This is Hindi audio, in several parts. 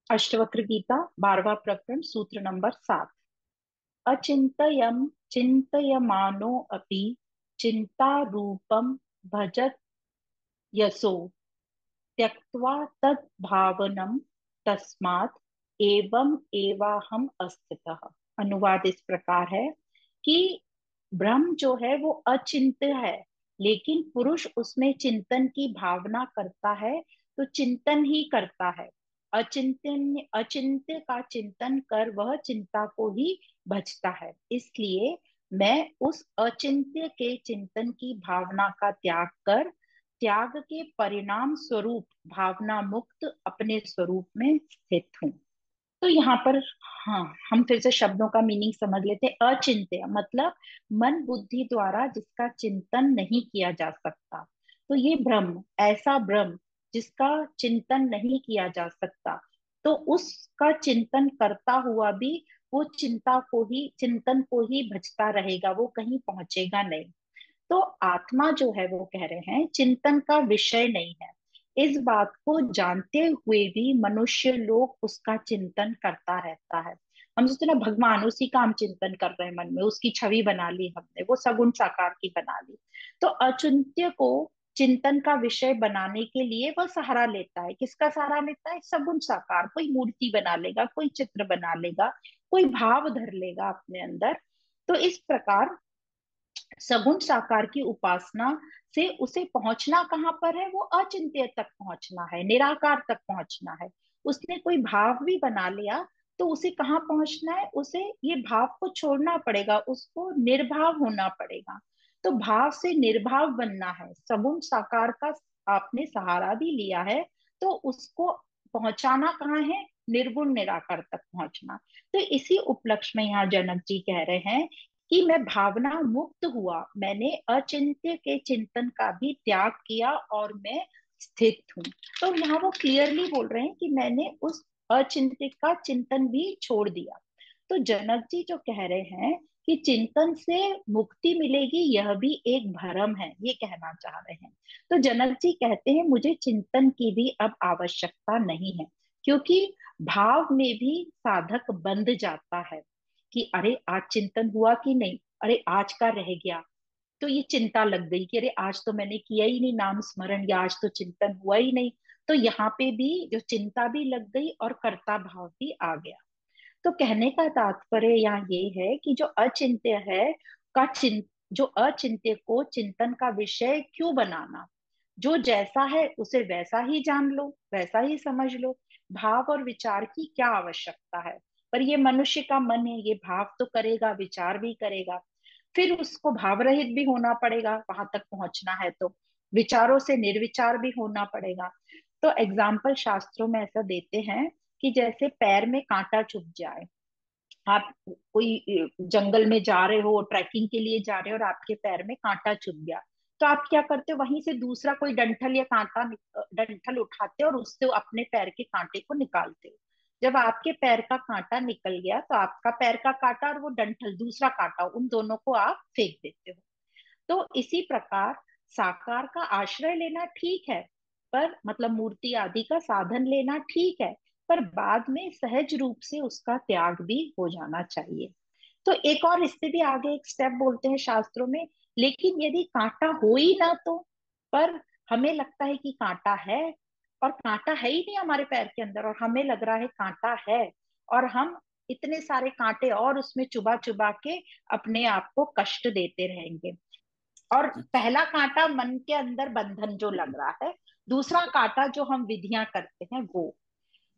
अष्टवक्र गीता 12वां प्रकरण सूत्र नंबर 7। अचिंतयम चिंतयमानो अपि चिंता रूपम भजत यसो त्यक्त्वा तद भावनम तस्मात् एवं एवाहम अस्थितः। अनुवाद इस प्रकार है कि ब्रह्म जो है वो अचिंत्य है, लेकिन पुरुष उसमें चिंतन की भावना करता है, तो चिंतन ही करता है। अचिंत्य अचिंत्य का चिंतन कर वह चिंता को ही भजता है। इसलिए मैं उस अचिंत्य के चिंतन की भावना का त्याग कर त्याग के परिणाम स्वरूप भावना मुक्त अपने स्वरूप में स्थित हूं। तो यहाँ पर, हाँ, हम फिर से शब्दों का मीनिंग समझ लेते हैं। अचिंत्य मतलब मन बुद्धि द्वारा जिसका चिंतन नहीं किया जा सकता। तो ये ब्रह्म, ऐसा ब्रह्म जिसका चिंतन नहीं किया जा सकता, तो उसका चिंतन करता हुआ भी वो चिंतन को ही भजता रहेगा, वो कहीं पहुंचेगा नहीं। तो आत्मा जो है वो कह रहे हैं चिंतन का विषय नहीं है। इस बात को जानते हुए भी मनुष्य लोग उसका चिंतन करता रहता है। हम सोचते हैं ना, भगवान उसी का हम चिंतन कर रहे हैं, मन में उसकी छवि बना ली हमने, वो सगुण साकार की बना ली। तो अचिंत्य को चिंतन का विषय बनाने के लिए वह सहारा लेता है। किसका सहारा लेता है? सगुण साकार। कोई मूर्ति बना लेगा, कोई चित्र बना लेगा, कोई भाव धर लेगा अपने अंदर। तो इस प्रकार सगुण साकार की उपासना से उसे पहुंचना कहाँ पर है? वो अचिंत्य तक पहुंचना है, निराकार तक पहुंचना है। उसने कोई भाव भी बना लिया, तो उसे कहाँ पहुंचना है? उसे ये भाव को छोड़ना पड़ेगा, उसको निर्भाव होना पड़ेगा। तो भाव से निर्भाव बनना है। सगुण साकार का आपने सहारा भी लिया है, तो उसको पहुंचाना कहाँ है? निर्गुण निराकार तक पहुंचना। तो इसी उपलक्ष्य में यहाँ जनक जी कह रहे हैं कि मैं भावना मुक्त हुआ, मैंने अचिंत्य के चिंतन का भी त्याग किया और मैं स्थित हूँ। तो यहाँ वो क्लियरली बोल रहे हैं कि मैंने उस अचिंत्य का चिंतन भी छोड़ दिया। तो जनक जी जो कह रहे हैं कि चिंतन से मुक्ति मिलेगी, यह भी एक भ्रम है, ये कहना चाह रहे हैं। तो जनक जी कहते हैं मुझे चिंतन की भी अब आवश्यकता नहीं है, क्योंकि भाव में भी साधक बंध जाता है कि अरे आज चिंतन हुआ कि नहीं, अरे आज का रह गया। तो ये चिंता लग गई कि अरे आज तो मैंने किया ही नहीं नाम स्मरण, या आज तो चिंतन हुआ ही नहीं। तो यहाँ पे भी जो चिंता भी लग गई और कर्ता भाव भी आ गया। तो कहने का तात्पर्य यहाँ ये है कि जो अचिंत्य है का जो अचिंत्य को चिंतन का विषय क्यों बनाना? जो जैसा है उसे वैसा ही जान लो, वैसा ही समझ लो। भाव और विचार की क्या आवश्यकता है? पर ये मनुष्य का मन है, ये भाव तो करेगा, विचार भी करेगा। फिर उसको भाव रहित भी होना पड़ेगा, वहां तक पहुंचना है तो विचारों से निर्विचार भी होना पड़ेगा। तो एग्जाम्पल शास्त्रों में ऐसा देते हैं कि जैसे पैर में कांटा चुभ जाए। आप कोई जंगल में जा रहे हो, ट्रैकिंग के लिए जा रहे हो, और आपके पैर में कांटा चुभ गया, तो आप क्या करते हो? वहीं से दूसरा कोई डंठल या डंठल उठाते हो और उससे अपने पैर के कांटे को निकालते हो। जब आपके पैर का कांटा निकल गया, तो आपका पैर का कांटा और वो डंठल दूसरा कांटा, उन दोनों को आप फेंक देते हो। तो इसी प्रकार साकार का आश्रय लेना ठीक है, पर मतलब मूर्ति आदि का साधन लेना ठीक है, पर बाद में सहज रूप से उसका त्याग भी हो जाना चाहिए। तो एक और इससे भी आगे एक स्टेप बोलते हैं शास्त्रों में, लेकिन यदि कांटा हो ही ना तो, पर हमें लगता है कि कांटा है, और कांटा है ही नहीं हमारे पैर के अंदर, और हमें लग रहा है कांटा है, और हम इतने सारे कांटे और उसमें चुबा चुबा के अपने आप को कष्ट देते रहेंगे। और पहला कांटा मन के अंदर बंधन जो लग रहा है, दूसरा कांटा जो हम विधियां करते हैं वो।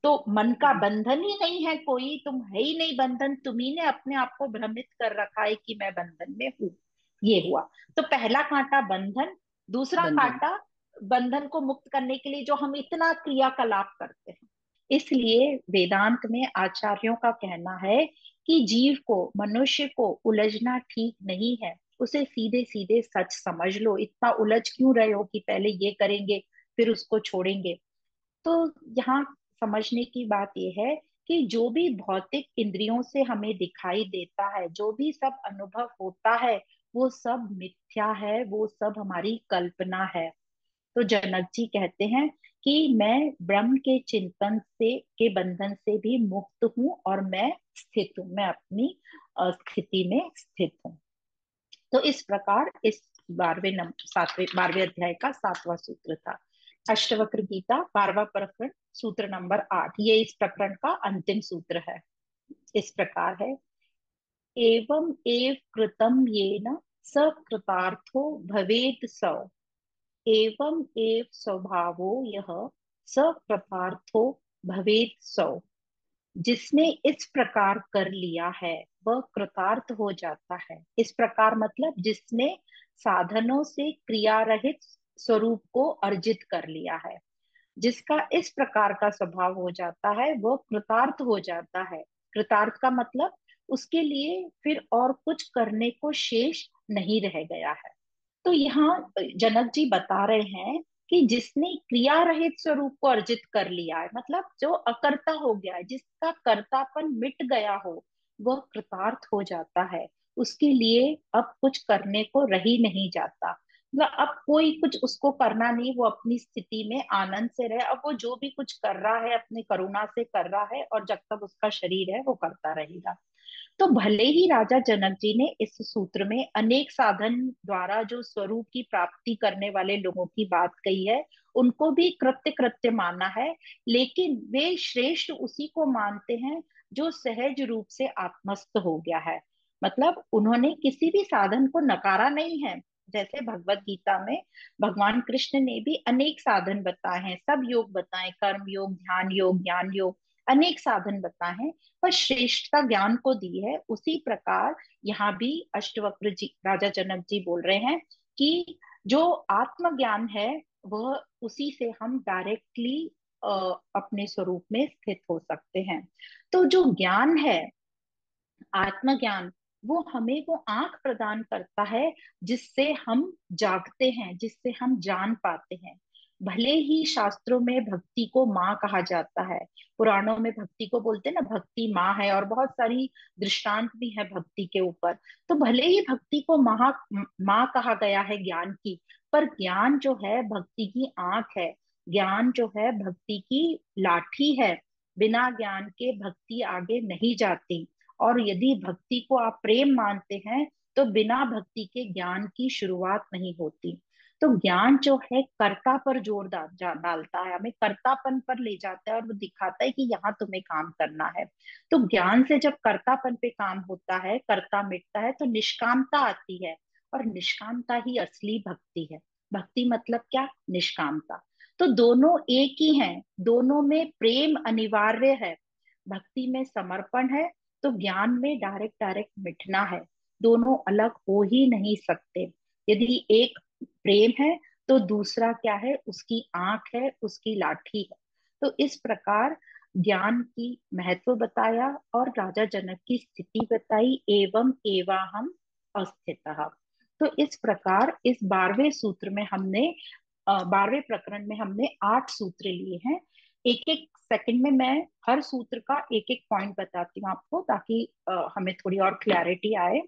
तो मन का बंधन ही नहीं है, कोई तुम है ही नहीं बंधन, तुम्ही ने अपने आप को भ्रमित कर रखा है कि मैं बंधन में हूं। ये हुआ। तो पहला कांटा बंधन, दूसरा बंधन। कांटा बंधन को मुक्त करने के लिए जो हम इतना क्रियाकलाप करते हैं। इसलिए वेदांत में आचार्यों का कहना है कि जीव को, मनुष्य को उलझना ठीक नहीं है। उसे सीधे सीधे सच समझ लो। इतना उलझ क्यों रहे हो कि पहले ये करेंगे फिर उसको छोड़ेंगे? तो यहाँ समझने की बात यह है कि जो भी भौतिक इंद्रियों से हमें दिखाई देता है, जो भी सब अनुभव होता है, वो सब मिथ्या है, वो सब हमारी कल्पना है। तो जनक जी कहते हैं कि मैं ब्रह्म के चिंतन से के बंधन से भी मुक्त हूँ और मैं स्थित हूँ, मैं अपनी स्थिति में स्थित हूँ। तो इस प्रकार इस 12वें अध्याय का 7वां सूत्र था। अष्टवक्र गीता 12वां प्रकरण सूत्र नंबर 8, ये इस प्रकरण का अंतिम सूत्र है। इस प्रकार है, एवं एव कृतं येन स कृतार्थो भवेत् सौ, एवं एव स्वभावो यह स कृतार्थो भवेत् सौ। जिसने इस प्रकार कर लिया है वह कृतार्थ हो जाता है। इस प्रकार मतलब जिसने साधनों से क्रिया रहित स्वरूप को अर्जित कर लिया है, जिसका इस प्रकार का स्वभाव हो जाता है वह कृतार्थ हो जाता है। कृतार्थ का मतलब उसके लिए फिर और कुछ करने को शेष नहीं रह गया है। तो यहाँ जनक जी बता रहे हैं कि जिसने क्रिया रहित स्वरूप को अर्जित कर लिया है, मतलब जो अकर्ता हो गया है, जिसका कर्तापन मिट गया हो, वह कृतार्थ हो जाता है। उसके लिए अब कुछ करने को रह ही नहीं जाता, मतलब अब कोई कुछ उसको करना नहीं, वो अपनी स्थिति में आनंद से रहे। अब वो जो भी कुछ कर रहा है अपनी करुणा से कर रहा है, और जब तक उसका शरीर है वो करता रहेगा। तो भले ही राजा जनक जी ने इस सूत्र में अनेक साधन द्वारा जो स्वरूप की प्राप्ति करने वाले लोगों की बात कही है, उनको भी कृत्य कृत्य माना है, लेकिन वे श्रेष्ठ उसी को मानते हैं जो सहज रूप से आत्मस्थ हो गया है। मतलब उन्होंने किसी भी साधन को नकारा नहीं है। जैसे भगवत गीता में भगवान कृष्ण ने भी अनेक साधन बताए हैं, सब योग बताए, कर्म योग, ध्यान योग, ज्ञान योग, अनेक साधन बताए हैं, पर श्रेष्ठता ज्ञान को दी है। उसी प्रकार यहाँ भी अष्टवक्र जी, राजा जनक जी बोल रहे हैं कि जो आत्मज्ञान है वह उसी से हम डायरेक्टली अपने स्वरूप में स्थित हो सकते हैं। तो जो ज्ञान है, आत्मज्ञान, वो हमें वो आंख प्रदान करता है जिससे हम जागते हैं, जिससे हम जान पाते हैं। भले ही शास्त्रों में भक्ति को माँ कहा जाता है, पुराणों में भक्ति को बोलते हैं ना, भक्ति माँ है, और बहुत सारी दृष्टांत भी है भक्ति के ऊपर। तो भले ही भक्ति को माँ कहा गया है ज्ञान की, पर ज्ञान जो है भक्ति की आंख है। ज्ञान जो है भक्ति की लाठी है। बिना ज्ञान के भक्ति आगे नहीं जाती। और यदि भक्ति को आप प्रेम मानते हैं तो बिना भक्ति के ज्ञान की शुरुआत नहीं होती। तो ज्ञान जो है कर्ता पर जोर डालता है, हमें कर्तापन पर ले जाता है, और वो दिखाता है कि यहाँ तुम्हें काम करना है। तो ज्ञान से जब कर्तापन पे काम होता है, कर्ता मिटता है, तो निष्कामता आती है। और निष्कामता ही असली भक्ति है। भक्ति मतलब क्या? निष्कामता। तो दोनों एक ही हैं, दोनों में प्रेम अनिवार्य है। भक्ति में समर्पण है, तो ज्ञान में डायरेक्ट डायरेक्ट मिटना है। दोनों अलग हो ही नहीं सकते। यदि एक प्रेम है तो दूसरा क्या है? उसकी आंख है, उसकी लाठी है। तो इस प्रकार ज्ञान की महत्व बताया और राजा जनक की स्थिति बताई, एवं एवाहम अस्थितः। तो इस प्रकार इस 12वें सूत्र में हमने 12वें प्रकरण में हमने 8 सूत्र लिए हैं। एक एक सेकंड में मैं हर सूत्र का एक एक पॉइंट बताती हूँ आपको, ताकि हमें थोड़ी और क्लैरिटी आए।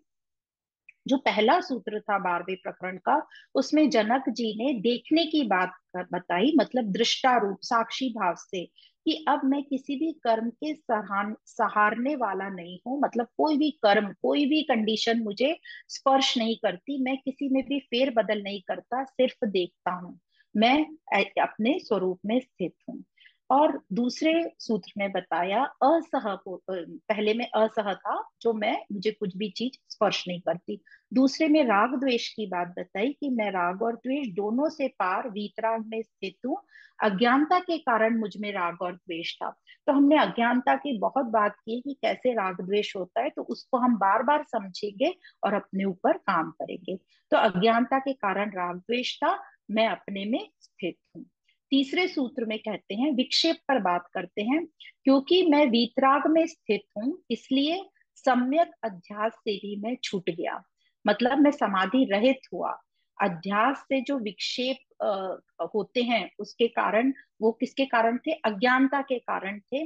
जो पहला सूत्र था 12वें प्रकरण का, उसमें जनक जी ने देखने की बात बताई, मतलब दृष्टा रूप साक्षी भाव से, कि अब मैं किसी भी कर्म के सहारने वाला नहीं हूं। मतलब कोई भी कर्म, कोई भी कंडीशन मुझे स्पर्श नहीं करती, मैं किसी में भी फेर बदल नहीं करता, सिर्फ देखता हूँ। मैं अपने स्वरूप में स्थित हूँ। और दूसरे सूत्र में बताया असह को, पहले में असह था, जो मैं, मुझे कुछ भी चीज स्पर्श नहीं करती। दूसरे में राग द्वेष की बात बताई कि मैं राग और द्वेष दोनों से पार वीतराग में स्थित हूँ। अज्ञानता के कारण मुझ में राग और द्वेष था। तो हमने अज्ञानता की बहुत बात की कि कैसे राग द्वेष होता है, तो उसको हम बार बार समझेंगे और अपने ऊपर काम करेंगे। तो अज्ञानता के कारण राग द्वेष था, मैं अपने में स्थित हूँ। तीसरे सूत्र में कहते हैं, विक्षेप पर बात करते हैं, क्योंकि मैं वीतराग में स्थित हूँ इसलिए सम्यक अध्यास से ही मैं छूट गया। मतलब मैं समाधि रहित हुआ। अध्यास से जो विक्षेप होते हैं उसके कारण, वो किसके कारण थे? अज्ञानता के कारण थे।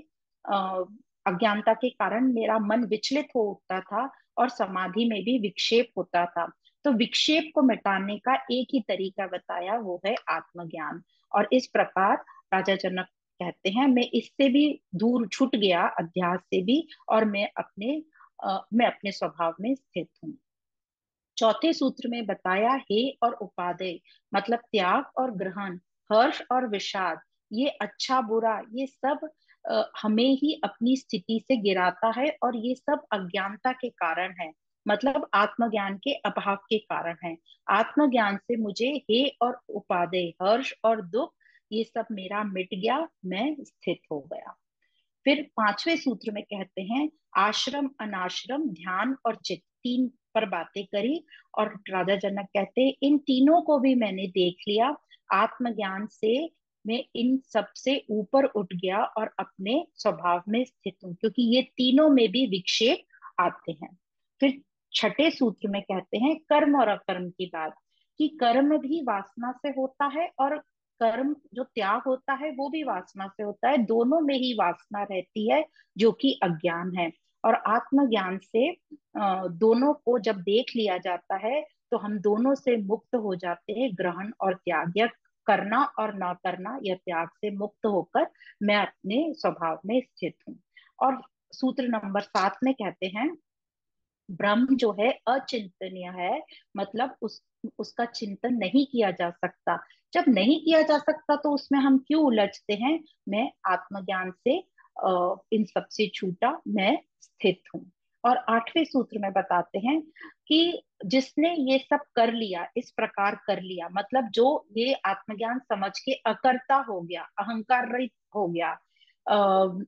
अज्ञानता के कारण मेरा मन विचलित हो उठता था और समाधि में भी विक्षेप होता था। तो विक्षेप को मिटाने का एक ही तरीका बताया, वो है आत्मज्ञान। और इस प्रकार राजा जनक कहते हैं मैं इससे भी दूर छूट गया, अध्यास से भी, और मैं अपने स्वभाव में स्थित हूँ। चौथे सूत्र में बताया हे और उपादेय, मतलब त्याग और ग्रहण, हर्ष और विषाद, ये अच्छा बुरा ये सब हमें ही अपनी स्थिति से गिराता है, और ये सब अज्ञानता के कारण है, मतलब आत्मज्ञान के अभाव के कारण है। आत्मज्ञान से मुझे हे और उपादेय, हर्ष और दुख, ये सब मेरा मिट गया, मैं स्थित हो गया। फिर पांचवें सूत्र में कहते हैं आश्रम अनाश्रम ध्यान और चित्त, तीन पर बातें करी। और राजा जनक कहते हैं इन तीनों को भी मैंने देख लिया, आत्मज्ञान से मैं इन सब से ऊपर उठ गया और अपने स्वभाव में स्थित हूँ, क्योंकि ये तीनों में भी विक्षेप आते हैं। फिर छठे सूत्र में कहते हैं कर्म और अकर्म की बात, कि कर्म भी वासना से होता है, और कर्म जो त्याग होता है वो भी वासना से होता है, दोनों में ही वासना रहती है, जो कि अज्ञान है। और आत्मज्ञान से दोनों को जब देख लिया जाता है तो हम दोनों से मुक्त हो जाते हैं, ग्रहण और त्याग, या करना और ना करना, या त्याग से मुक्त होकर मैं अपने स्वभाव में स्थित हूँ। और सूत्र नंबर 7 में कहते हैं ब्रह्म जो है अचिंतनीय है, मतलब उसका चिंतन नहीं किया जा सकता। जब नहीं किया जा सकता तो उसमें हम क्यों उलझते हैं। मैं आत्मज्ञान से इन सब से छूटा, मैं स्थित हूँ। और आठवें सूत्र में बताते हैं कि जिसने ये सब कर लिया, इस प्रकार कर लिया, मतलब जो ये आत्मज्ञान समझ के अकर्ता हो गया, अहंकार रहित हो गया,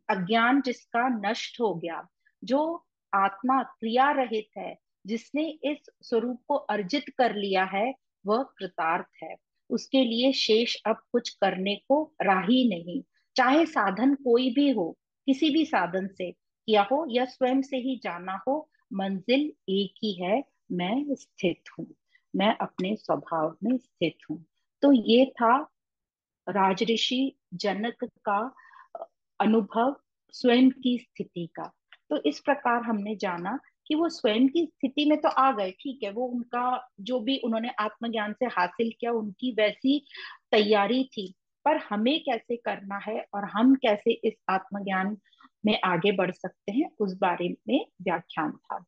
अज्ञान जिसका नष्ट हो गया, जो आत्मा क्रिया रहित है, जिसने इस स्वरूप को अर्जित कर लिया है, वह कृतार्थ है। उसके लिए शेष अब कुछ करने को राही नहीं। चाहे साधन कोई भी हो, किसी भी साधन से किया हो या स्वयं से ही जाना हो, मंजिल एक ही है, मैं स्थित हूँ, मैं अपने स्वभाव में स्थित हूँ। तो ये था राजऋषि जनक का अनुभव, स्वयं की स्थिति का। तो इस प्रकार हमने जाना कि वो स्वयं की स्थिति में तो आ गए, ठीक है, वो उनका जो भी उन्होंने आत्मज्ञान से हासिल किया उनकी वैसी तैयारी थी, पर हमें कैसे करना है और हम कैसे इस आत्मज्ञान में आगे बढ़ सकते हैं, उस बारे में व्याख्यान था।